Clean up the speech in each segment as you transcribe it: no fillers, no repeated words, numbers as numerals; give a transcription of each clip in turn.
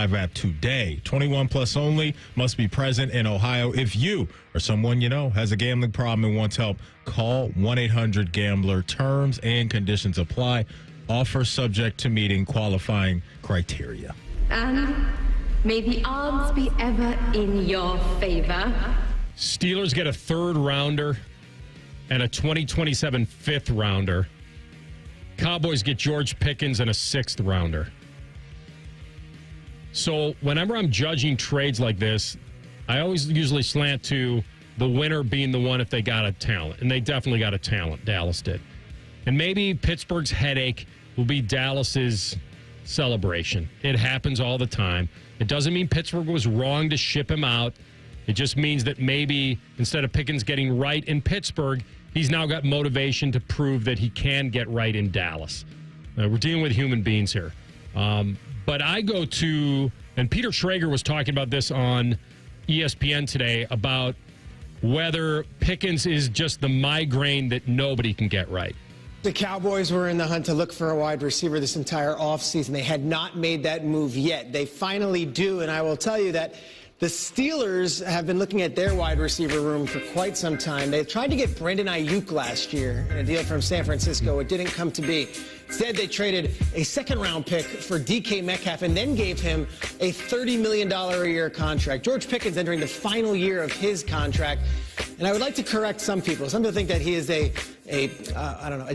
5 app today. 21 plus only, must be present in Ohio. If you or someone you know has a gambling problem and wants help, call 1-800-GAMBLER. Terms and conditions apply. Offer subject to meeting qualifying criteria. And may the odds be ever in your favor. Steelers get a third rounder and a 2027 fifth rounder. Cowboys get George Pickens and a sixth rounder. So whenever I'm judging trades like this, I always usually slant to the winner being the one if they got a talent. And they definitely got a talent. Dallas did. And maybe Pittsburgh's headache will be Dallas's celebration. It happens all the time. It doesn't mean Pittsburgh was wrong to ship him out. It just means that maybe instead of Pickens getting right in Pittsburgh, he's now got motivation to prove that he can get right in Dallas. We're dealing with human beings here. But I go to, and Peter Schrager was talking about this on ESPN today, about whether Pickens is just the migraine that nobody can get right. The Cowboys were in the hunt to look for a wide receiver this entire offseason. They had not made that move yet. They finally do, and I will tell you that the Steelers have been looking at their wide receiver room for quite some time. They tried to get Brandon Ayuk last year in a deal from San Francisco. It didn't come to be. Instead, they traded a second-round pick for DK Metcalf and then gave him a $30 million a year contract. George Pickens entering the final year of his contract. And I would like to correct some people. Some people think that he is a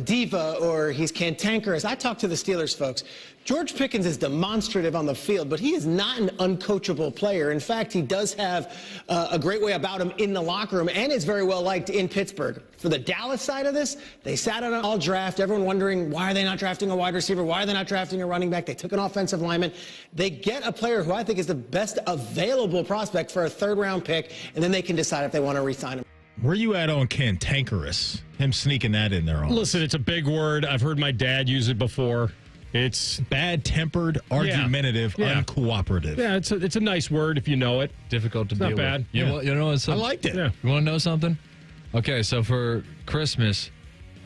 diva or he's cantankerous. I talked to the Steelers folks. George Pickens is demonstrative on the field, but he is not an uncoachable player. In fact, he does have a great way about him in the locker room and is very well liked in Pittsburgh. For the Dallas side of this, they sat on an all draft. Everyone wondering, why are they not drafting a wide receiver? Why are they not drafting a running back? They took an offensive lineman. They get a player who I think is the best available prospect for a third-round pick, and then they can decide if they want to re-sign him. Where you at on cantankerous? Him sneaking that in there. Listen, it's a big word. I've heard my dad use it before. It's bad-tempered, argumentative, uncooperative. Yeah, it's a nice word if you know it. Difficult to deal with. Not bad. You know I liked it. Yeah. You want to know something? Okay, so for Christmas,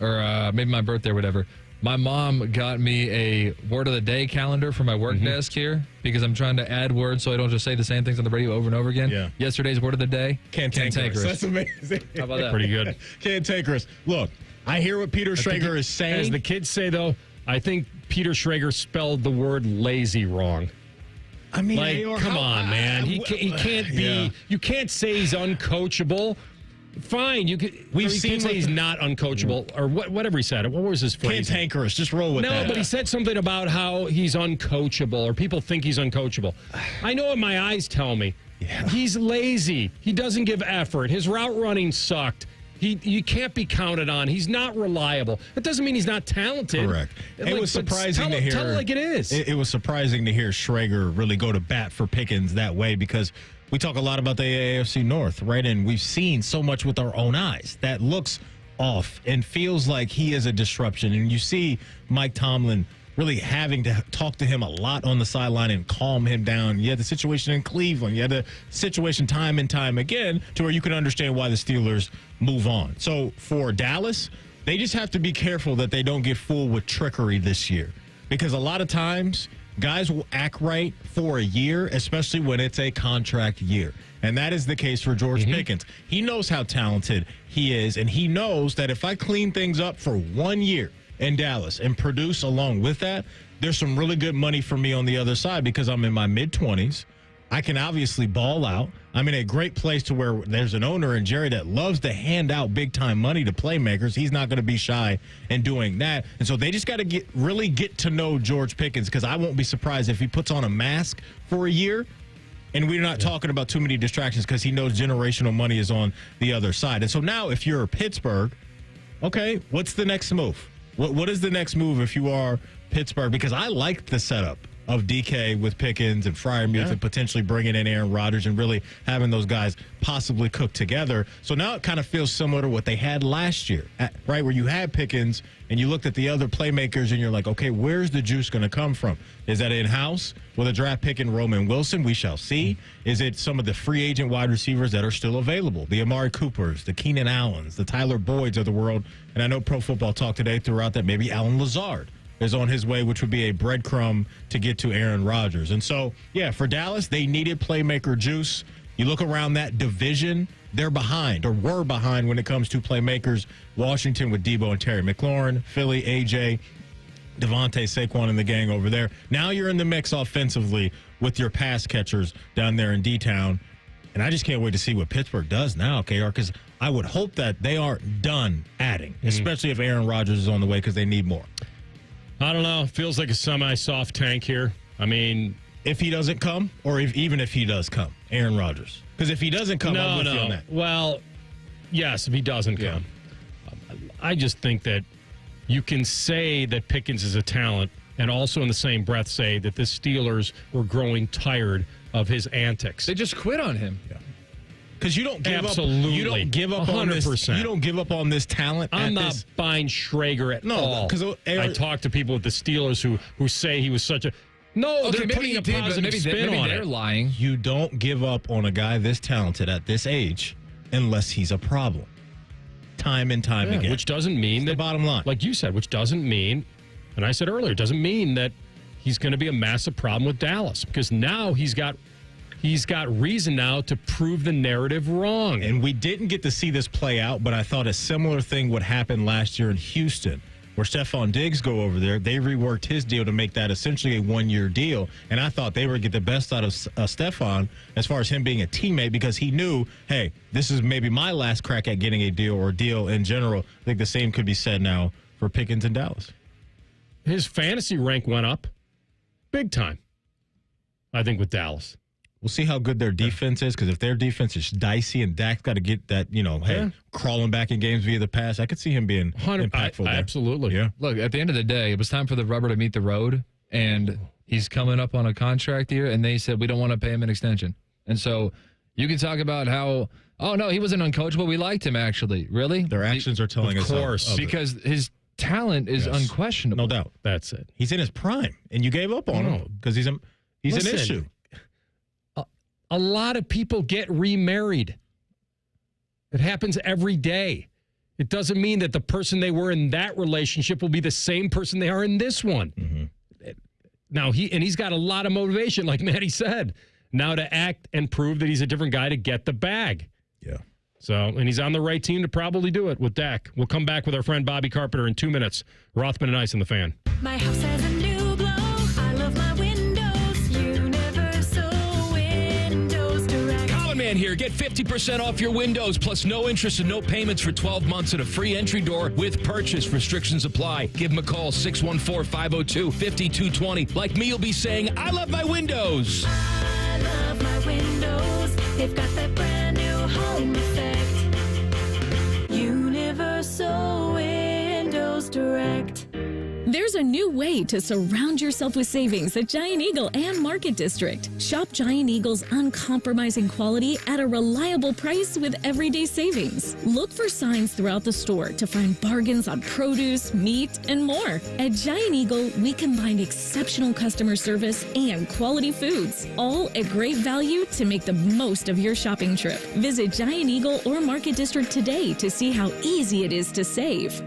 or maybe my birthday or whatever, my mom got me a word of the day calendar for my work desk here because I'm trying to add words so I don't just say the same things on the radio over and over again. Yeah. Yesterday's word of the day, Cantankerous. That's amazing. How about that? Pretty good. Cantankerous. Look, I hear what Peter Schrager is saying. As the kids say, though, I think Peter Schrager spelled the word lazy wrong. I mean, come on, man. He can't be. Yeah. You can't say he's uncoachable. Fine, we've seen say he's not uncoachable or whatever he said. What was his phrase? Cantankerous. Just roll with that. No, but he said something about how he's uncoachable or people think he's uncoachable. I know what my eyes tell me. Yeah. He's lazy. He doesn't give effort. His route running sucked. You can't be counted on. He's not reliable. That doesn't mean he's not talented. Correct. It was surprising to hear. Tell it like it is. It was surprising to hear Schrager really go to bat for Pickens that way because we talk a lot about the AFC North, right? And we've seen so much with our own eyes that looks off and feels like he is a disruption. And you see Mike Tomlin really having to talk to him a lot on the sideline and calm him down. You had the situation in Cleveland. You had the situation time and time again to where you can understand why the Steelers move on. So for Dallas, they just have to be careful that they don't get fooled with trickery this year because a lot of times guys will act right for a year, especially when it's a contract year. And that is the case for George Pickens. He knows how talented he is, and he knows that if I clean things up for 1 year in Dallas and produce along with that, there's some really good money for me on the other side because I'm in my mid-20s. I can obviously ball out. I'm in a great place to where there's an owner in Jerry that loves to hand out big-time money to playmakers. He's not going to be shy in doing that. And so they just got to really get to know George Pickens because I won't be surprised if he puts on a mask for a year and we're not talking about too many distractions because he knows generational money is on the other side. And so now if you're Pittsburgh, okay, what's the next move? What is the next move if you are Pittsburgh? Because I like the setup of DK with Pickens and Freiermuth and potentially bringing in Aaron Rodgers and really having those guys possibly cook together. So now it kind of feels similar to what they had last year, right, where you had Pickens and you looked at the other playmakers and you're like, okay, where's the juice going to come from? Is that in-house with a draft pick in Roman Wilson? We shall see. Is it some of the free agent wide receivers that are still available? The Amari Coopers, the Keenan Allens, the Tyler Boyds of the world. And I know Pro Football Talk today threw out that maybe Alan Lazard is on his way, which would be a breadcrumb to get to Aaron Rodgers. And so, yeah, for Dallas, they needed playmaker juice. You look around that division, they're behind or were behind when it comes to playmakers. Washington with Debo and Terry McLaurin, Philly, AJ, Devontae, Saquon, and the gang over there. Now you're in the mix offensively with your pass catchers down there in D-Town. And I just can't wait to see what Pittsburgh does now, KR, because I would hope that they aren't done adding, especially if Aaron Rodgers is on the way, because they need more. I don't know. Feels like a semi-soft tank here. I mean, if he doesn't come, or even if he does come, Aaron Rodgers. Because if he doesn't come, I'm with you on that. Well, yes, if he doesn't come. I just think that you can say that Pickens is a talent and also in the same breath say that the Steelers were growing tired of his antics. They just quit on him. Yeah. Because you don't give Absolutely. up. You don't give up 100%. on this. You don't give up on this talent. I'm not buying Schrager at all. Because I talked to people with the Steelers who say he was such a. No, okay, they're putting a positive spin on it. They're lying. You don't give up on a guy this talented at this age unless he's a problem. Time and time again. Which doesn't mean that. The bottom line, like you said, which doesn't mean, and I said earlier, doesn't mean that he's going to be a massive problem with Dallas, because now he's got reason now to prove the narrative wrong. And we didn't get to see this play out, but I thought a similar thing would happen last year in Houston, where Stephon Diggs go over there. They reworked his deal to make that essentially a one-year deal. And I thought they would get the best out of Stephon as far as him being a teammate, because he knew, hey, this is maybe my last crack at getting a deal, or a deal in general. I think the same could be said now for Pickens in Dallas. His fantasy rank went up big time, I think, with Dallas. We'll see how good their defense is, because if their defense is dicey and Dak's got to get that, crawling back in games via the pass, I could see him being impactful there. Absolutely. Yeah. Look, at the end of the day, it was time for the rubber to meet the road, and he's coming up on a contract year, and they said, we don't want to pay him an extension. And so you can talk about how, oh, no, he wasn't uncoachable. We liked him, actually. Really? Their actions are telling us. Of course. Because his talent is unquestionable. No doubt. That's it. He's in his prime, and you gave up on him because he's an issue. A lot of people get remarried. It happens every day. It doesn't mean that the person they were in that relationship will be the same person they are in this one. Mm-hmm. Now, he's got a lot of motivation, like Maddie said, now to act and prove that he's a different guy to get the bag. Yeah. So, and he's on the right team to probably do it with Dak. We'll come back with our friend Bobby Carpenter in 2 minutes. Rothman and Ice on the Fan. My house has a new glow. I love my windows. Universal Windows Direct. Colin Man here. Get 50% off your windows plus no interest and no payments for 12 months and a free entry door with purchase. Restrictions apply. Give him a call, 614-502-5220. Like me, you'll be saying, I love my windows. I love my windows. They've got that brand new home effect. Universal Windows Direct. There's a new way to surround yourself with savings at Giant Eagle and Market District. Shop Giant Eagle's uncompromising quality at a reliable price with everyday savings. Look for signs throughout the store to find bargains on produce, meat, and more. At Giant Eagle, we combine exceptional customer service and quality foods, all at great value to make the most of your shopping trip. Visit Giant Eagle or Market District today to see how easy it is to save.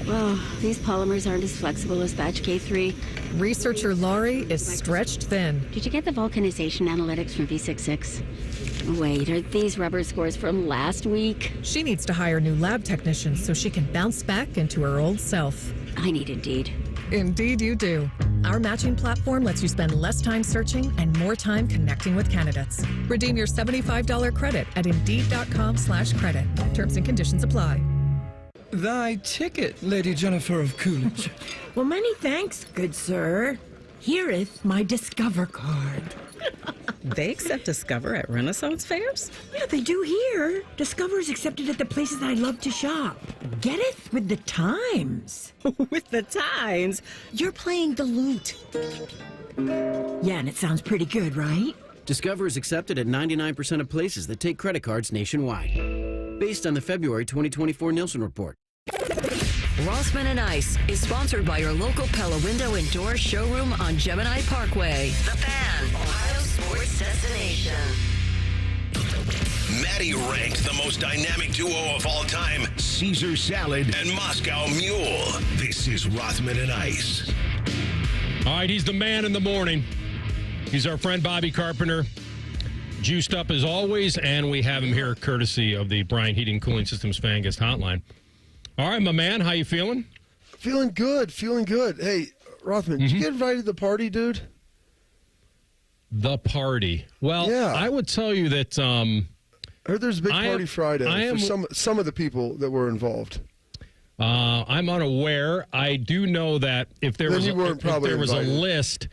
Oh, these polymers aren't as flexible as batch K3. Researcher Laurie is stretched thin. Did you get the vulcanization analytics from V66? Wait, are these rubber scores from last week? She needs to hire new lab technicians so she can bounce back into her old self. I need Indeed. Indeed you do. Our matching platform lets you spend less time searching and more time connecting with candidates. Redeem your $75 credit at Indeed.com/credit. Terms and conditions apply. Thy ticket, Lady Jennifer of Coolidge. Well, many thanks, good sir. Here'th my Discover card. They accept Discover at Renaissance fairs? Yeah, they do here. Discover is accepted at the places I love to shop. Getteth with the times. With the times? You're playing the lute. Yeah, and it sounds pretty good, right? Discover is accepted at 99% of places that take credit cards nationwide. Based on the February 2024 Nielsen Report. Rothman and Ice is sponsored by your local Pella Window and Door showroom on Gemini Parkway. The Fan, Ohio sports destination. Maddie ranked the most dynamic duo of all time, Caesar Salad and Moscow Mule. This is Rothman and Ice. All right, he's the man in the morning. He's our friend Bobby Carpenter. Juiced up as always, and we have him here courtesy of the Bryant Heating Cooling Systems Fan Guest Hotline. All right, my man, how you feeling? Feeling good. Hey, Rothman, did you get invited to the party, dude? The party. Well, yeah. I would tell you that I heard there's a big party Friday for some of the people that were involved. I'm unaware. I do know that if there was a list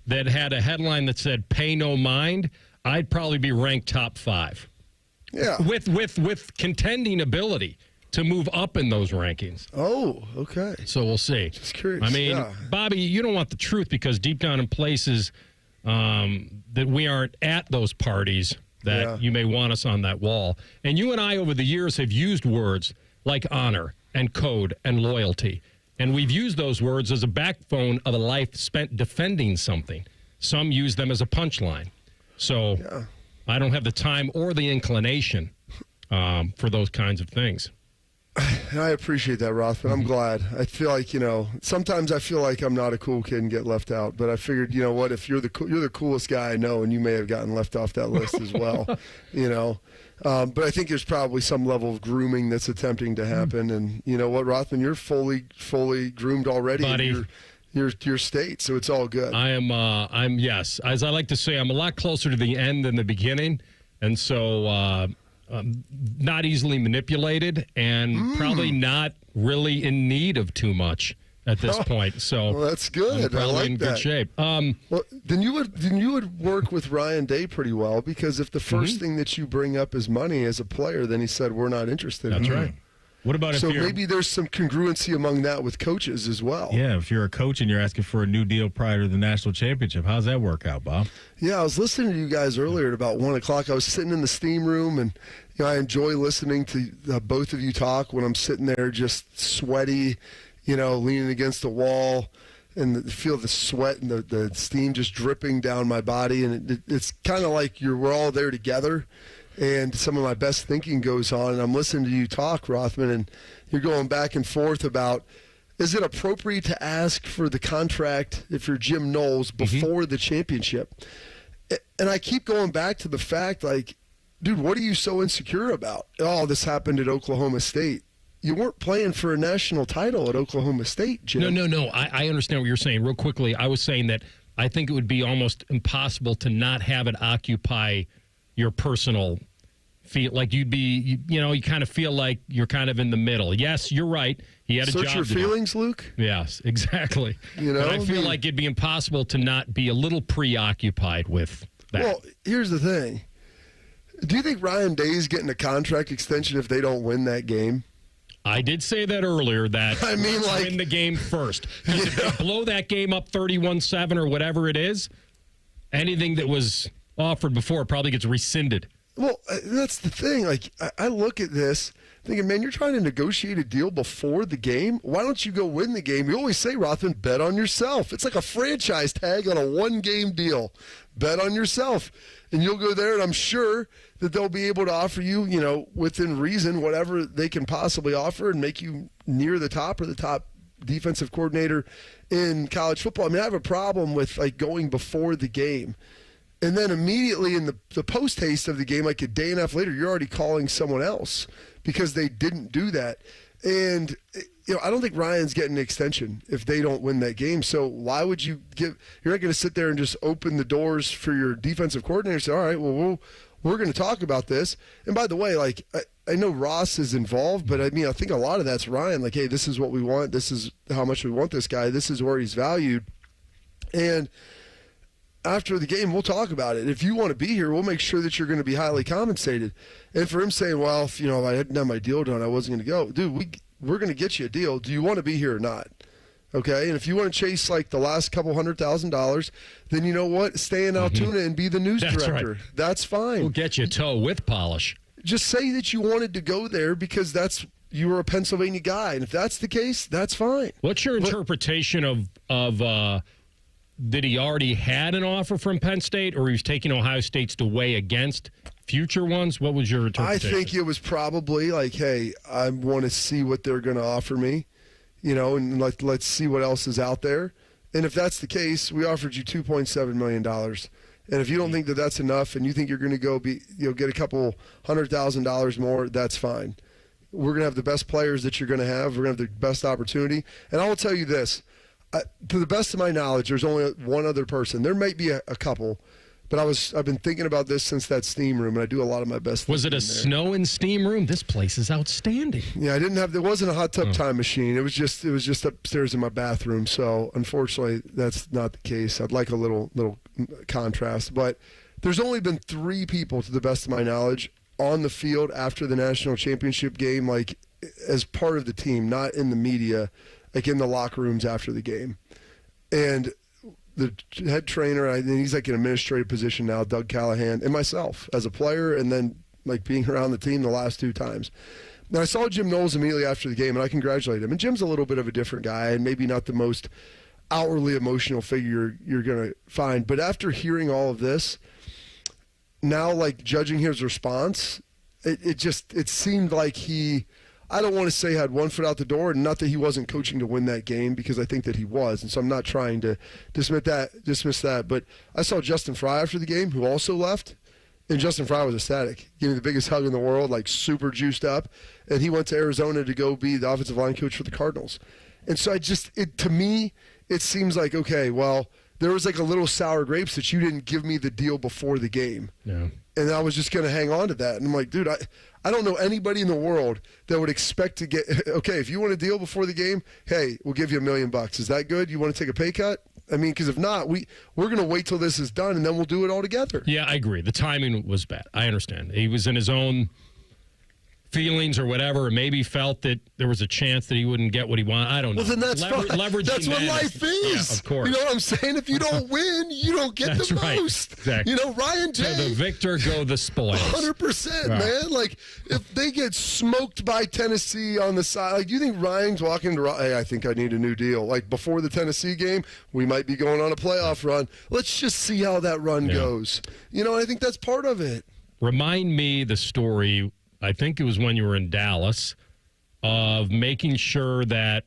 that had a headline that said "Pay No Mind," I'd probably be ranked top 5. Yeah, with contending ability to move up in those rankings. Oh, okay. So we'll see. Just curious. I mean, Bobby, you don't want the truth because deep down in places that we aren't at those parties that you may want us on that wall. And you and I over the years have used words like honor and code and loyalty. And we've used those words as a backbone of a life spent defending something. Some use them as a punchline. So I don't have the time or the inclination for those kinds of things. I appreciate that, Rothman. I'm glad. I feel like, sometimes I feel like I'm not a cool kid and get left out. But I figured, you know what, if you're the coolest guy I know, and you may have gotten left off that list as well, But I think there's probably some level of grooming that's attempting to happen. And you know what, Rothman, you're fully groomed already. Buddy. Your state, so it's all good. I'm yes. As I like to say, I'm a lot closer to the end than the beginning. And so not easily manipulated and probably not really in need of too much at this point. So well, that's good. I'm probably I like in that. good shape. Well, then you would work with Ryan Day pretty well, because if the first thing that you bring up is money as a player, then he said we're not interested. That's right. What about so if you're... maybe there's some congruency among that with coaches as well. Yeah, if you're a coach and you're asking for a new deal prior to the national championship, how's that work out, Bob? Yeah, I was listening to you guys earlier at about 1 o'clock. I was sitting in the steam room, and I enjoy listening to both of you talk when I'm sitting there just sweaty, leaning against the wall, and feel the sweat and the steam just dripping down my body. And it's kind of like we're all there together. And some of my best thinking goes on, and I'm listening to you talk, Rothman, and you're going back and forth about, is it appropriate to ask for the contract if you're Jim Knowles before the championship? And I keep going back to the fact, like, dude, what are you so insecure about? Oh, this happened at Oklahoma State. You weren't playing for a national title at Oklahoma State, Jim. No. I understand what you're saying. Real quickly, I was saying that I think it would be almost impossible to not have it occupy your personal feel. Like you'd be, you kind of feel like you're kind of in the middle. Yes, you're right. He had a job. Search your feelings, Luke? Yes, exactly. But I feel like it'd be impossible to not be a little preoccupied with that. Well, here's the thing. Do you think Ryan Day's getting a contract extension if they don't win that game? I did say that earlier, that win the game first. Because if they blow that game up 31-7 or whatever it is, anything that was offered before probably gets rescinded. Well, that's the thing. Like, I look at this thinking, man, you're trying to negotiate a deal before the game. Why don't you go win the game? You always say, Rothman, bet on yourself. It's like a franchise tag on a one-game deal. Bet on yourself. And you'll go there, and I'm sure that they'll be able to offer you, within reason, whatever they can possibly offer and make you near the top or the top defensive coordinator in college football. I mean, I have a problem with, going before the game. And then immediately in the post-haste of the game, like a day and a half later, you're already calling someone else because they didn't do that. And, I don't think Ryan's getting an extension if they don't win that game. So why would you you're not going to sit there and just open the doors for your defensive coordinator and say, all right, well, we're going to talk about this. And by the way, I know Ross is involved, but I think a lot of that's Ryan. Like, hey, this is what we want. This is how much we want this guy. This is where he's valued. And after the game, we'll talk about it. If you want to be here, we'll make sure that you're going to be highly compensated. And for him saying, well, if I hadn't done my deal done, I wasn't going to go. Dude, we're going to get you a deal. Do you want to be here or not? Okay? And if you want to chase the last couple $100,000, then you know what? Stay in Altoona and be the news director. Right. That's fine. We'll get you a toe with polish. Just say that you wanted to go there because you were a Pennsylvania guy. And if that's the case, that's fine. What's your interpretation of did he already had an offer from Penn State, or he was taking Ohio State's to weigh against future ones? What was your I interpretation? think it was probably like, hey, I want to see what they're going to offer me, and let's see what else is out there. And if that's the case, we offered you $2.7 million. And if you don't think that that's enough and you think you're going to go get a couple $100,000 more, that's fine. We're going to have the best players that you're going to have. We're going to have the best opportunity. And I will tell you this, to the best of my knowledge, there's only one other person. There might be a couple, but I've been thinking about this since that steam room, and I do a lot of my best. Was it a snow and steam room? This place is outstanding. Yeah, there wasn't a hot tub time machine. It was just upstairs in my bathroom. So unfortunately, that's not the case. I'd like a little contrast, but there's only been 3 people, to the best of my knowledge, on the field after the national championship game, like as part of the team, not in the media, like in the locker rooms after the game. And the head trainer, and he's like in an administrative position now, Doug Callahan, and myself as a player, and then like being around the team the last 2 times. Now, I saw Jim Knowles immediately after the game, and I congratulate him. And Jim's a little bit of a different guy, and maybe not the most outwardly emotional figure you're going to find. But after hearing all of this, now, like, judging his response, it seemed like he, I don't want to say had one foot out the door, and not that he wasn't coaching to win that game, because I think that he was, and so I'm not trying to dismiss that. But I saw Justin Fry after the game, who also left, and Justin Fry was ecstatic. Gave me the biggest hug in the world, like super juiced up, and he went to Arizona to go be the offensive line coach for the Cardinals. And so to me, it seems like, okay, well, there was like a little sour grapes that you didn't give me the deal before the game. Yeah. And I was just going to hang on to that. And I'm like, dude, I don't know anybody in the world that would expect to get, okay, if you want a deal before the game, hey, we'll give you $1 million. Is that good? You want to take a pay cut? I mean, because if not, we're going to wait till this is done, and then we'll do it all together. Yeah, I agree. The timing was bad. I understand. He was in his own feelings or whatever, or maybe felt that there was a chance that he wouldn't get what he wanted. I don't know. Well, then that's fine. That's what life is. Yeah, of course. You know what I'm saying? If you don't win, you don't get That's the right. most. Exactly. Ryan Day. So the victor go the spoils. 100%, Right. man. Like, if they get smoked by Tennessee on the side, like, do you think Ryan's walking to, hey, I think I need a new deal? Like, before the Tennessee game, we might be going on a playoff run. Let's just see how that run goes. I think that's part of it. Remind me the story, I think it was when you were in Dallas, of making sure that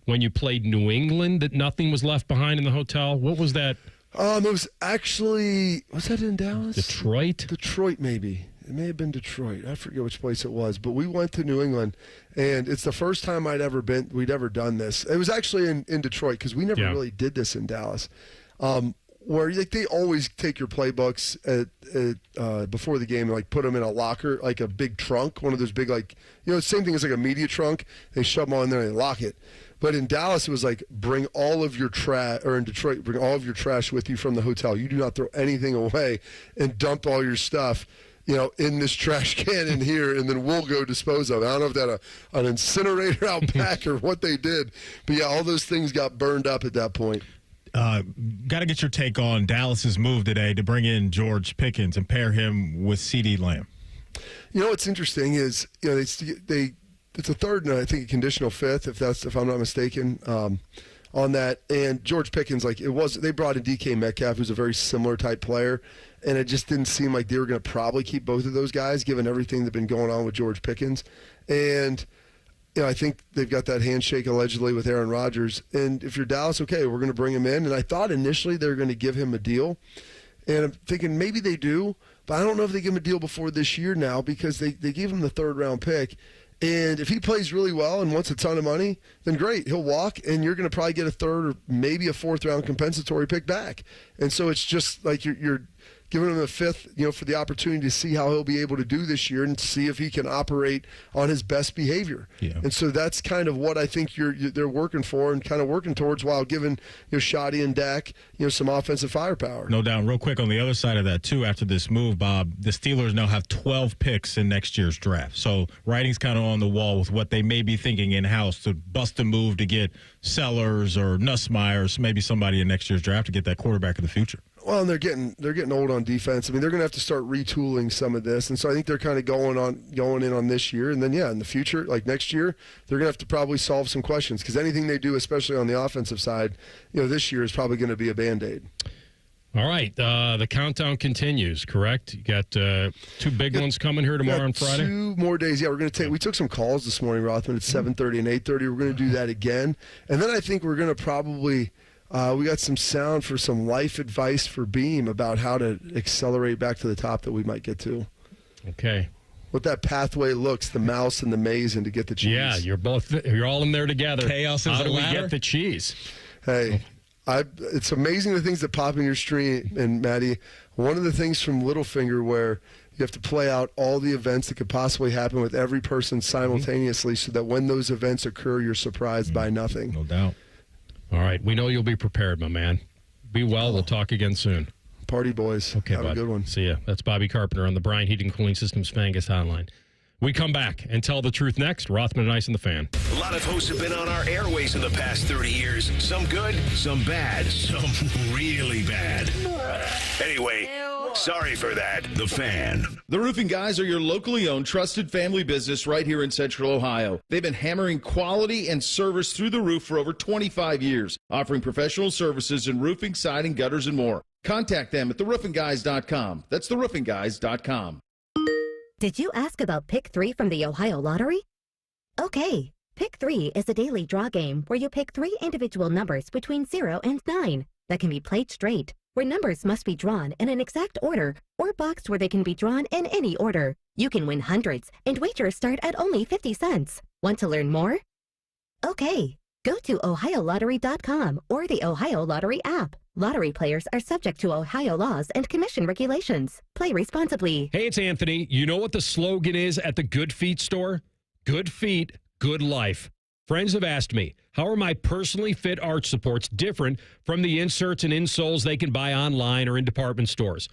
when you played New England that nothing was left behind in the hotel. What was that? It was actually, was that in Dallas? Detroit? Detroit, maybe. It may have been Detroit. I forget which place it was. But we went to New England, and it's the first time we'd ever done this. It was actually in Detroit, because we never really did this in Dallas. Where they always take your playbooks before the game and like put them in a locker, like a big trunk, one of those big, like, same thing as like a media trunk. They shove them on there and they lock it. But in Dallas, it was like, bring all of your trash, or in Detroit, bring all of your trash with you from the hotel. You do not throw anything away, and dump all your stuff, in this trash can in here, and then we'll go dispose of it. I don't know if that an incinerator out back or what they did, but yeah, all those things got burned up at that point. Got to get your take on Dallas's move today to bring in George Pickens and pair him with CeeDee Lamb. What's interesting is it's a third and I think a conditional fifth, if I'm not mistaken, on that. And George Pickens, they brought in DK Metcalf, who's a very similar type player, and it just didn't seem like they were going to probably keep both of those guys, given everything that's been going on with George Pickens. And I think they've got that handshake allegedly with Aaron Rodgers. And if you're Dallas, okay, we're going to bring him in. And I thought initially they were going to give him a deal. And I'm thinking maybe they do, but I don't know if they give him a deal before this year now, because they gave him the 3rd-round pick. And if he plays really well and wants a ton of money, then great, he'll walk, and you're going to probably get a 3rd or maybe a 4th-round compensatory pick back. And so it's just like you're giving him a 5th, for the opportunity to see how he'll be able to do this year and see if he can operate on his best behavior. Yeah. And so that's kind of what I think they're working for and kind of working towards, while giving Shoddy and Dak some offensive firepower. No doubt. Real quick on the other side of that too, after this move, Bob, the Steelers now have 12 picks in next year's draft. So writing's kind of on the wall with what they may be thinking in house to bust a move to get Sellers or Nussmeier, maybe somebody in next year's draft to get that quarterback of the future. Well, and they're getting old on defense. I mean, they're going to have to start retooling some of this, and so I think they're kind of going in on this year, and then in the future, like next year, they're going to have to probably solve some questions, because anything they do, especially on the offensive side, this year is probably going to be a Band-Aid. All right. The countdown continues, correct? You got 2 big ones coming here tomorrow and Friday? 2 more days. Yeah, we took some calls this morning, Rothman, at 7:30 and 8:30. We're going to do that again. And then I think we're going to probably, we got some sound for some life advice for Beam about how to accelerate back to the top that we might get to. Okay. What that pathway looks, the mouse and the maze, and to get the cheese. Yeah, you're all in there together. Chaos is How a do we ladder? get the cheese? Hey, it's amazing the things that pop in your stream. And Maddie, one of the things from Littlefinger where you have to play out all the events that could possibly happen with every person simultaneously, so that when those events occur, you're surprised by nothing. No doubt. All right. We know you'll be prepared, my man. Be well. We'll talk again soon. Party boys. Okay, have bud. a good one. See ya. That's Bobby Carpenter on the Bryan Heating Cooling Systems Fangus Hotline. We come back and tell the truth next. Rothman and Ice and the Fan. A lot of hosts have been on our airways in the past 30 years. Some good, some bad, some really bad. Anyway, sorry for that. The Fan. The Roofing Guys are your locally owned, trusted family business right here in Central Ohio. They've been hammering quality and service through the roof for over 25 years, offering professional services in roofing, siding, gutters, and more. Contact them at theroofingguys.com. That's theroofingguys.com. Did you ask about Pick 3 from the Ohio Lottery? Okay, Pick 3 is a daily draw game where you pick 3 individual numbers between 0 and 9 that can be played straight, where numbers must be drawn in an exact order or boxed where they can be drawn in any order. You can win hundreds, and wagers start at only 50 cents. Want to learn more? Okay, go to OhioLottery.com or the Ohio Lottery app. Lottery players are subject to Ohio laws and commission regulations. Play responsibly. Hey, it's Anthony. You know what the slogan is at the Good Feet store? Good feet, good life. Friends have asked me, how are my personally fit arch supports different from the inserts and insoles they can buy online or in department stores?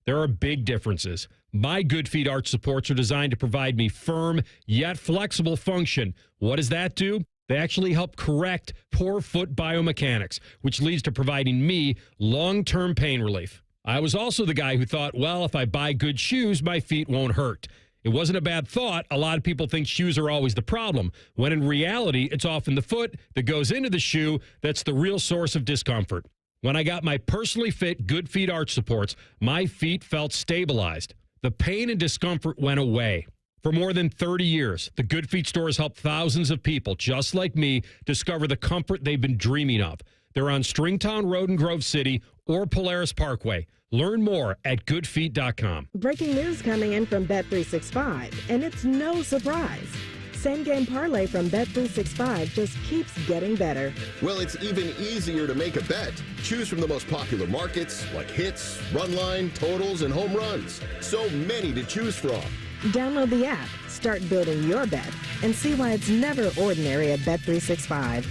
There are big differences. My Good Feet arch supports are designed to provide me firm yet flexible function. What does that do? They actually help correct poor foot biomechanics, which leads to providing me long-term pain relief. I was also the guy who thought, well, if I buy good shoes, my feet won't hurt. It wasn't a bad thought. A lot of people think shoes are always the problem, when in reality, it's often the foot that goes into the shoe that's the real source of discomfort. When I got my personally fit Good Feet arch supports, my feet felt stabilized. The pain and discomfort went away. For more than 30 years, the Good Feet store has helped thousands of people just like me discover the comfort they've been dreaming of. They're on Stringtown Road in Grove City or Polaris Parkway. Learn more at goodfeet.com. Breaking news coming in from Bet365, and it's no surprise. Same game parlay from Bet365 just keeps getting better. Well, it's even easier to make a bet. Choose from the most popular markets like hits, run line, totals, and home runs. So many to choose from. Download the app, start building your bet, and see why it's never ordinary at Bet365.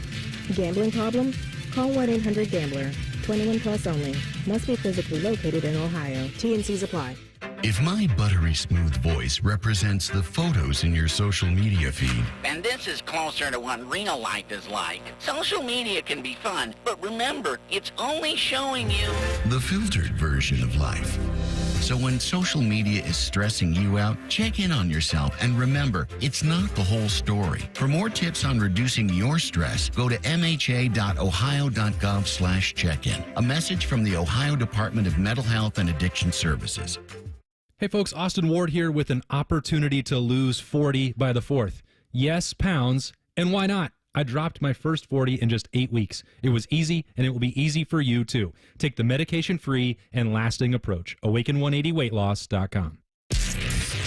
Gambling problem? Call 1-800-GAMBLER. 21 plus only. Must be physically located in Ohio. T&Cs apply. If my buttery smooth voice represents the photos in your social media feed, And this is closer to what real life is like. Social media can be fun, but remember, it's only showing you the filtered version of life. So when social media is stressing you out, check in on yourself and remember, it's not the whole story. For more tips on reducing your stress, go to mha.ohio.gov/check-in. A message from the Ohio Department of Mental Health and Addiction Services. Hey folks, Austin Ward here with an opportunity to lose 40 by the 4th. Yes, pounds, and why not? I dropped my first 40 in just 8 weeks. It was easy, and it will be easy for you too. Take the medication-free and lasting approach. Awaken180weightloss.com.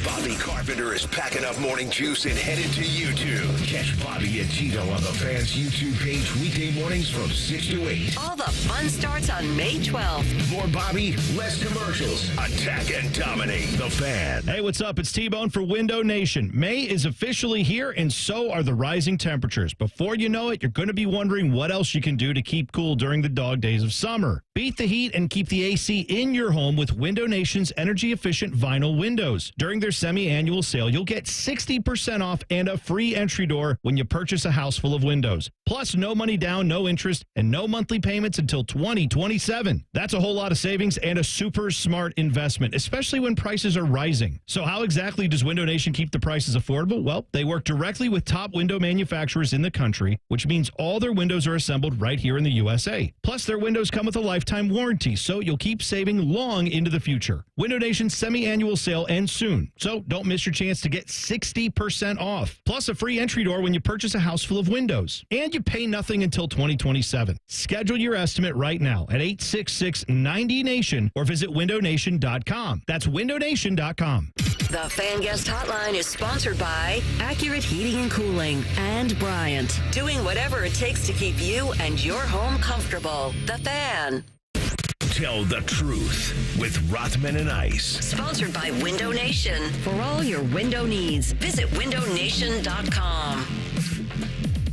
Bobby Carpenter is packing up morning juice and headed to YouTube. Catch Bobby and Tito on the Fan's YouTube page weekday mornings from 6 to 8. All the fun starts on May 12th. More Bobby, less commercials. Attack and dominate the Fan. Hey, what's up? It's T-Bone for Window Nation. May is officially here, and so are the rising temperatures. Before you know it, you're going to be wondering what else you can do to keep cool during the dog days of summer. Beat the heat and keep the AC in your home with Window Nation's energy-efficient vinyl windows. During their semi-annual sale, you'll get 60% off and a free entry door when you purchase a house full of windows. Plus, no money down, no interest, and no monthly payments until 2027. That's a whole lot of savings and a super smart investment, especially when prices are rising. So how exactly does Window Nation keep the prices affordable? Well, they work directly with top window manufacturers in the country, which means all their windows are assembled right here in the USA. Plus, their windows come with a lifetime warranty, so you'll keep saving long into the future. Window Nation's semi-annual sale ends soon, so don't miss your chance to get 60% off. Plus, a free entry door when you purchase a house full of windows. And you pay nothing until 2027. Schedule your estimate right now at 866-90-NATION or visit windownation.com. That's windownation.com. The Fan Guest Hotline is sponsored by Accurate Heating and Cooling and Bryant, doing whatever it takes to keep you and your home comfortable. The Fan. Tell the truth with Rothman and Ice. Sponsored by Window Nation. For all your window needs, visit windownation.com.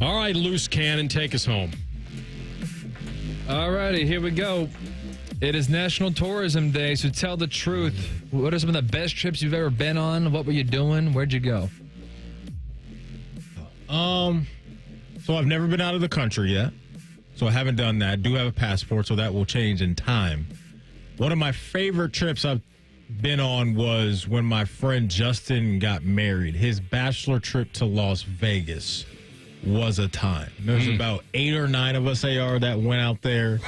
All right, loose cannon, take us home. All righty, here we go. It is National Tourism Day, so tell the truth. What are some of the best trips you've ever been on? What were you doing? Where'd you go? So I've never been out of the country yet. So I haven't done that. Do have a passport, so that will change in time. One of my favorite trips I've been on was when my friend Justin got married. His bachelor trip to Las Vegas was a time. There's about 8 or 9 of us, AR, that went out there.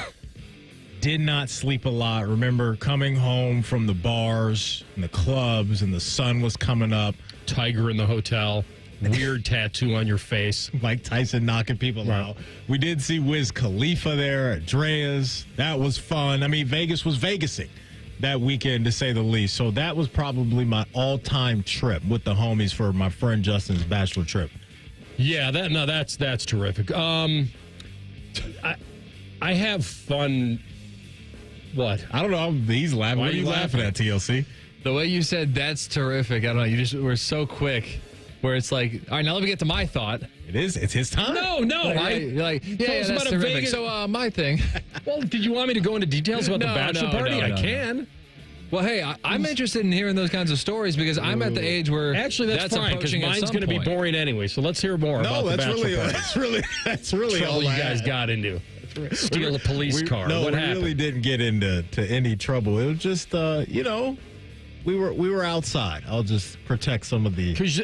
Did not sleep a lot. Remember coming home from the bars and the clubs and the sun was coming up. Tiger in the hotel. Weird tattoo on your face. Mike Tyson knocking people out. We did see Wiz Khalifa there at Drea's. That was fun. I mean, Vegas was Vegasing that weekend, to say the least. So that was probably my all-time trip with the homies for my friend Justin's bachelor trip. Yeah, that's terrific. I have fun. What? I don't know. He's laughing. What are you laughing at, TLC? The way you said that's terrific. I don't know. You just were so quick. Where it's like, all right, now let me get to my thought. It is. It's his time. No. Right? You're like, yeah, that's terrific. Vegas. So my thing. Well, did you want me to go into details about the bachelor party? I can. Well, hey, I'm interested in hearing those kinds of stories because I'm at the age where actually that's fine because mine's going to be boring anyway. So let's hear more about the bachelor party. That's really all you guys got into. Steal a police car. No, what we happened? really didn't get into any trouble. It was just, we were outside. I'll just protect some of the because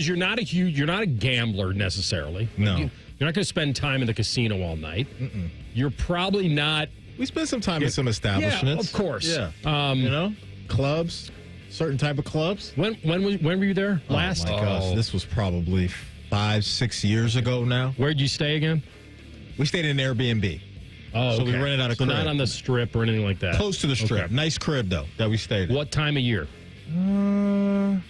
you're not a gambler necessarily. No, you're not going to spend time in the casino all night. You're probably not. We spent some time in some establishments. Yeah, of course. Yeah, clubs, certain type of clubs. When were you there last? Oh my gosh, this was probably 5-6 years ago now. Where'd you stay again? We stayed in an Airbnb. Oh, so we rented out a crib. Not on the strip or anything like that. Close to the strip. Okay. Nice crib though that we stayed in. What time of year? Was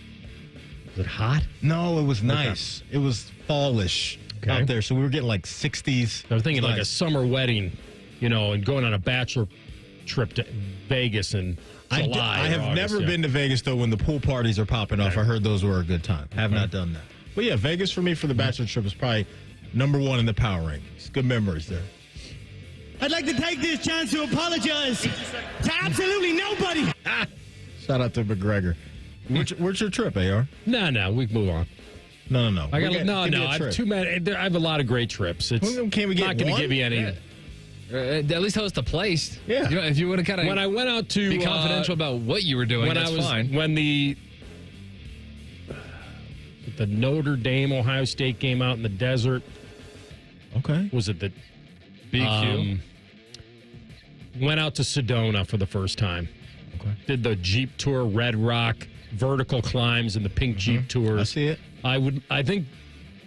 it hot? No, it was nice. It was fallish out there, so we were getting like 60s. I was thinking like a summer wedding, and going on a bachelor trip to Vegas in July. I have never been to Vegas though when the pool parties are popping off. I heard those were a good time. Have not done that. But yeah, Vegas for me for the bachelor trip is probably number 1 in the power rankings. Good memories there. I'd like to take this chance to apologize to absolutely nobody. Shout out to McGregor. Where's your trip, AR? No, we can move on. No. I have too many. I have a lot of great trips. It's can we get not going to give you any. At least tell us the place. Yeah. If you want to kind of when I went out to be confidential about what you were doing, that's fine. When the Notre Dame Ohio State game out in the desert. Okay. Was it the BQ? Went out to Sedona for the first time. Okay. Did the Jeep tour, Red Rock, vertical climbs, and the pink Jeep tours. I see it. I think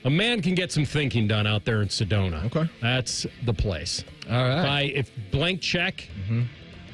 a man can get some thinking done out there in Sedona. Okay. That's the place. All right. If blank check,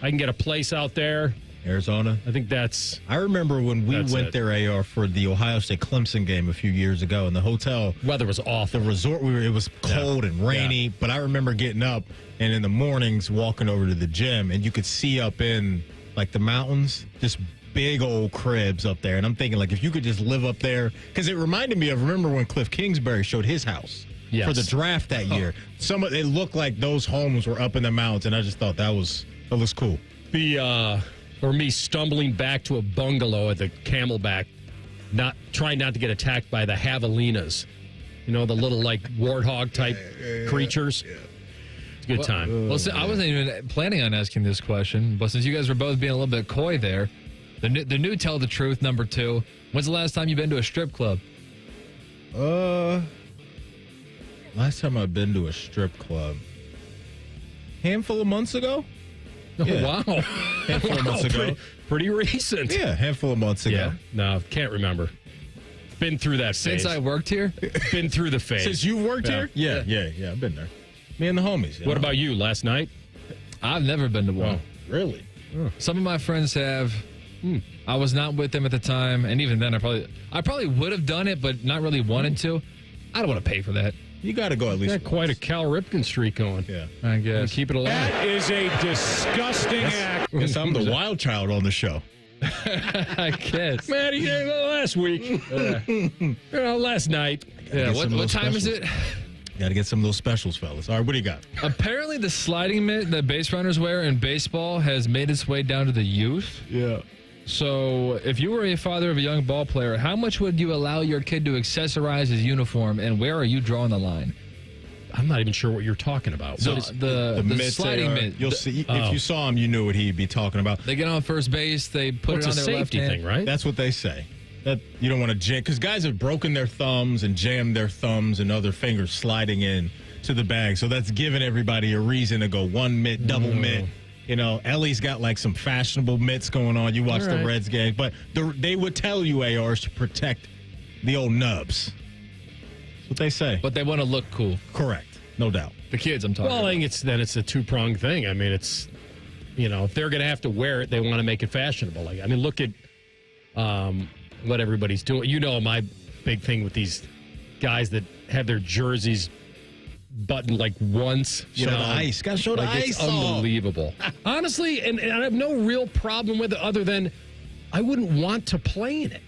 I can get a place out there. Arizona. I think that's. I remember when we went there, AR, for the Ohio State Clemson game a few years ago, and the hotel weather was awful. The resort it was cold and rainy, but I remember getting up and in the mornings walking over to the gym, and you could see up in like the mountains, just big old cribs up there, and I'm thinking like if you could just live up there, because it reminded me of remember when Cliff Kingsbury showed his house for the draft that year. It looked like those homes were up in the mountains, and I just thought that was cool. Or me stumbling back to a bungalow at the Camelback, trying not to get attacked by the javelinas. You know, the little, like, warthog-type creatures. Yeah. It's a good time. Well, I wasn't even planning on asking this question, but since you guys were both being a little bit coy there, the new Tell the Truth, number 2. When's the last time you've been to a strip club? Last time I've been to a strip club, handful of months ago. Yeah. Wow. Handful of months ago. Pretty recent. Yeah, handful of months ago. Yeah. No, can't remember. Been through that phase. Since I worked here? Been through the phase. Since you've worked here? Yeah, I've been there. Me and the homies. What about you, last night? I've never been to one. Oh, really? Some of my friends have. I was not with them at the time, and even then, I probably would have done it, but not really wanted to. I don't want to pay for that. You got to go at least. Got quite a Cal Ripken streak going. Yeah, I guess. Keep it alive. That is a disgusting act. Guess I'm the wild child on the show. I guess. Man, he did it last week. Last night. Yeah. What time is it? Got to get some of those specials, fellas. All right, what do you got? Apparently, the sliding mitt that base runners wear in baseball has made its way down to the youth. Yeah. So, if you were a father of a young ball player, how much would you allow your kid to accessorize his uniform, and where are you drawing the line? I'm not even sure what you're talking about. The sliding mitt. You'll see. If you saw him, you knew what he'd be talking about. They get on first base. They put it on their left hand. Thing, right? That's what they say. That you don't want to jam, because guys have broken their thumbs and jammed their thumbs and other fingers sliding in to the bag. So that's giving everybody a reason to go one mitt, double mitt. You know, Ellie's got like some fashionable mitts going on. You watch the Reds game, but they would tell you, ARs, to protect the old nubs. That's what they say. But they want to look cool. Correct. No doubt. The kids I'm talking about. Well, I think it's a two-pronged thing. I mean, it's, if they're going to have to wear it, they want to make it fashionable. Like, I mean, look at what everybody's doing. You know, my big thing with these guys that have their jerseys buttoned like once. Show the ice. Got to show the ice. It's unbelievable. Honestly, and I have no real problem with it other than I wouldn't want to play in it.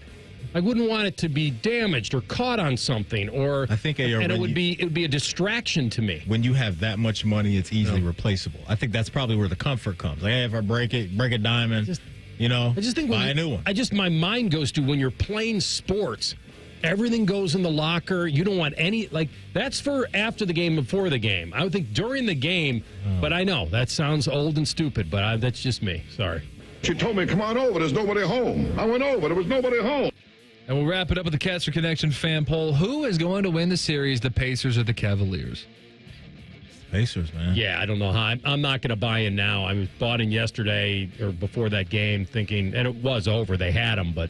I wouldn't want it to be damaged or caught on something, or I think it would be a distraction to me. When you have that much money, it's easily replaceable. I think that's probably where the comfort comes. Like, hey, if I break a diamond, I just think buy a new one. My mind goes to when you're playing sports. Everything goes in the locker. You don't want any, that's for after the game, before the game. I would think during the game, but I know that sounds old and stupid, but that's just me. Sorry. She told me, come on over. There's nobody home. I went over. There was nobody home. And we'll wrap it up with the Cats for Connection fan poll. Who is going to win the series, the Pacers or the Cavaliers? Pacers, man. Yeah, I don't know how. I'm not going to buy in now. I bought in yesterday or before that game thinking, and it was over. They had them, but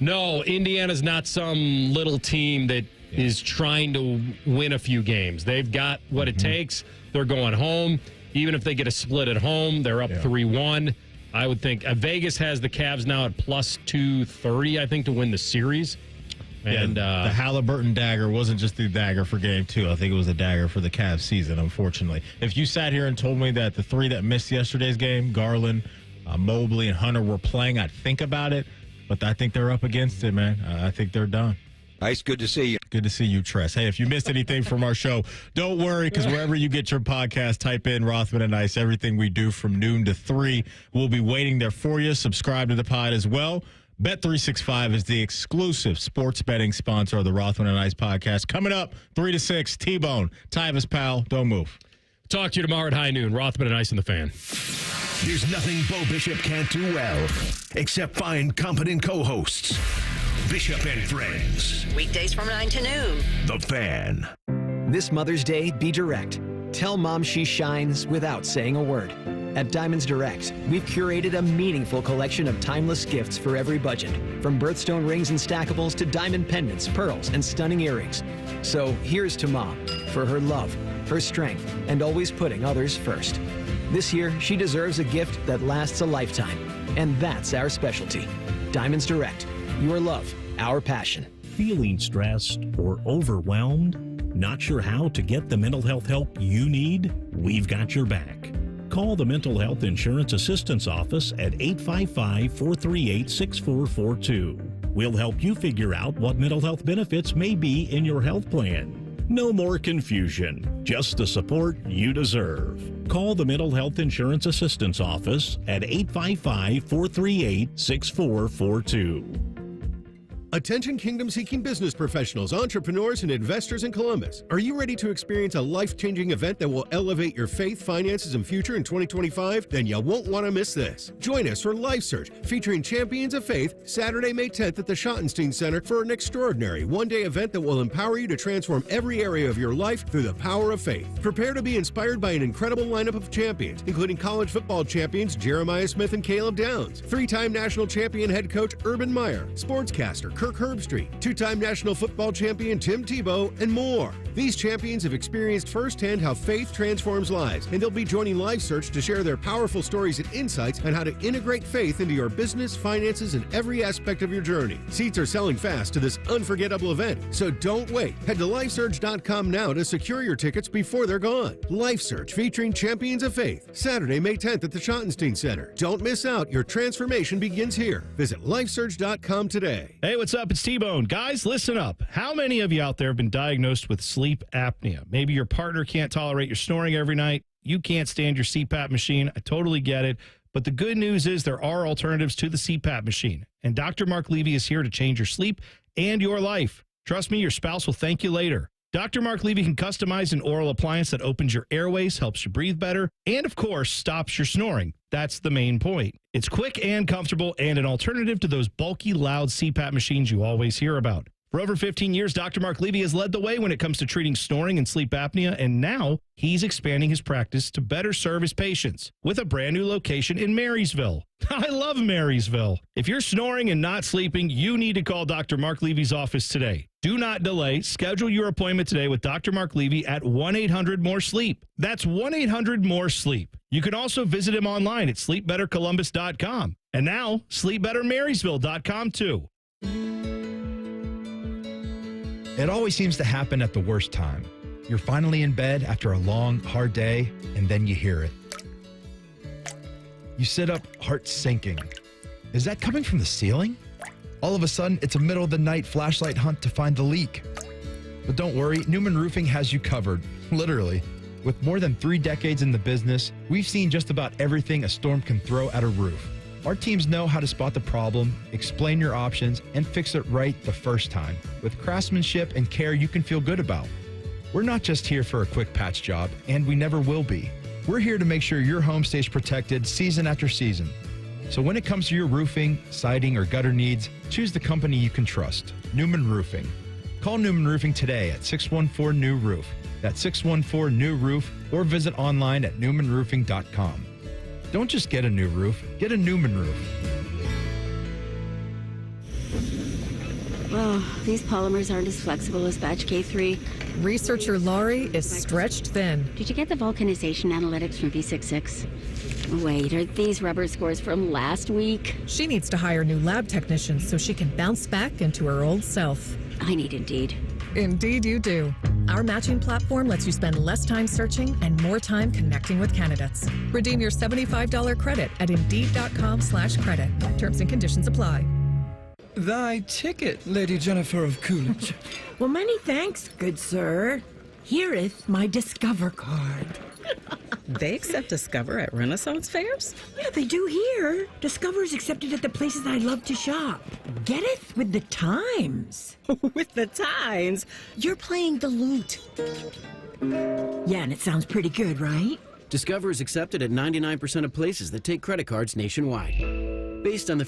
no, Indiana's not some little team that is trying to win a few games. They've got what it takes. They're going home. Even if they get a split at home, they're up 3-1. I would think Vegas has the Cavs now at plus 230, I think, to win the series. And the Halliburton dagger wasn't just the dagger for game 2. I think it was the dagger for the Cavs season, unfortunately. If you sat here and told me that the 3 that missed yesterday's game, Garland, Mobley, and Hunter were playing, I'd think about it. But I think they're up against it, man. I think they're done. Ice, good to see you. Good to see you, Tress. Hey, if you missed anything from our show, don't worry, because wherever you get your podcast, type in Rothman and Ice. Everything we do from noon to 3, we'll be waiting there for you. Subscribe to the pod as well. Bet365 is the exclusive sports betting sponsor of the Rothman and Ice podcast. Coming up, 3 to 6, T-Bone, Tyvis Powell. Don't move. Talk to you tomorrow at high noon. Rothman and Ice and the Fan. There's nothing Bo Bishop can't do well, except find competent co-hosts. Bishop and Friends. Weekdays from 9 to noon. The Fan. This Mother's Day, be direct. Tell Mom she shines without saying a word. At Diamonds Direct, we've curated a meaningful collection of timeless gifts for every budget, from birthstone rings and stackables to diamond pendants, pearls, and stunning earrings. So here's to Mom for her love, her strength, and always putting others first. This year, she deserves a gift that lasts a lifetime, and that's our specialty. Diamonds Direct, your love, our passion. Feeling stressed or overwhelmed? Not sure how to get the mental health help you need? We've got your back. Call the Mental Health Insurance Assistance Office at 855-438-6442. We'll help you figure out what mental health benefits may be in your health plan. No more confusion, just the support you deserve. Call the Mental Health Insurance Assistance Office at 855-438-6442. Attention kingdom-seeking business professionals, entrepreneurs, and investors in Columbus. Are you ready to experience a life-changing event that will elevate your faith, finances, and future in 2025? Then you won't want to miss this. Join us for Life Search, featuring Champions of Faith, Saturday, May 10th at the Schottenstein Center for an extraordinary one-day event that will empower you to transform every area of your life through the power of faith. Prepare to be inspired by an incredible lineup of champions, including college football champions Jeremiah Smith and Caleb Downs, three-time national champion head coach Urban Meyer, sportscaster Kirk Herbstreit, two-time national football champion Tim Tebow, and more. These champions have experienced firsthand how faith transforms lives, and they'll be joining Life Search to share their powerful stories and insights on how to integrate faith into your business, finances, and every aspect of your journey. Seats are selling fast to this unforgettable event, so don't wait. Head to lifesearch.com now to secure your tickets before they're gone. Life Search featuring Champions of Faith, Saturday, May 10th at the Schottenstein Center. Don't miss out. Your transformation begins here. Visit lifesearch.com today. Hey, what's up? It's T-Bone. Guys, listen up. How many of you out there have been diagnosed with sleep apnea? Maybe your partner can't tolerate your snoring every night. You can't stand your CPAP machine. I totally get it. But the good news is there are alternatives to the CPAP machine. And Dr. Mark Levy is here to change your sleep and your life. Trust me, your spouse will thank you later. Dr. Mark Levy can customize an oral appliance that opens your airways, helps you breathe better, and of course, stops your snoring. That's the main point. It's quick and comfortable and an alternative to those bulky, loud CPAP machines you always hear about. For over 15 years, Dr. Mark Levy has led the way when it comes to treating snoring and sleep apnea, and now he's expanding his practice to better serve his patients with a brand new location in Marysville. I love Marysville. If you're snoring and not sleeping, you need to call Dr. Mark Levy's office today. Do not delay. Schedule your appointment today with Dr. Mark Levy at 1-800-MORE-SLEEP. That's 1-800-MORE-SLEEP. You can also visit him online at sleepbettercolumbus.com. And now, sleepbettermarysville.com too. It always seems to happen at the worst time. You're finally in bed after a long, hard day, and then you hear it. You sit up, heart sinking. Is that coming from the ceiling? All of a sudden, it's a middle of the night flashlight hunt to find the leak. But don't worry, Newman Roofing has you covered, literally. With more than 3 decades in the business, we've seen just about everything a storm can throw at a roof. Our teams know how to spot the problem, explain your options, and fix it right the first time with craftsmanship and care you can feel good about. We're not just here for a quick patch job, and we never will be. We're here to make sure your home stays protected season after season. So when it comes to your roofing, siding, or gutter needs, choose the company you can trust, Newman Roofing. Call Newman Roofing today at 614-NEW-ROOF. That's 614-NEW-ROOF, or visit online at newmanroofing.com. Don't just get a new roof, get a Newman roof. Oh, these polymers aren't as flexible as batch K3. Researcher Laurie is stretched thin. Did you get the vulcanization analytics from V66? Wait, are these rubber scores from last week? She needs to hire new lab technicians so she can bounce back into her old self. I need Indeed. Indeed you do. Our matching platform lets you spend less time searching and more time connecting with candidates. Redeem your $75 credit at Indeed.com/credit. Terms and conditions apply. Thy ticket, Lady Jennifer of Coolidge. Well, many thanks, good sir. Here'th my Discover card. They accept Discover at Renaissance fairs? Yeah, they do here. Discover's accepted at the places I love to shop. Getteth with the times. With the times? You're playing the lute. Yeah, and it sounds pretty good, right? Discover is accepted at 99% of places that take credit cards nationwide. Based on the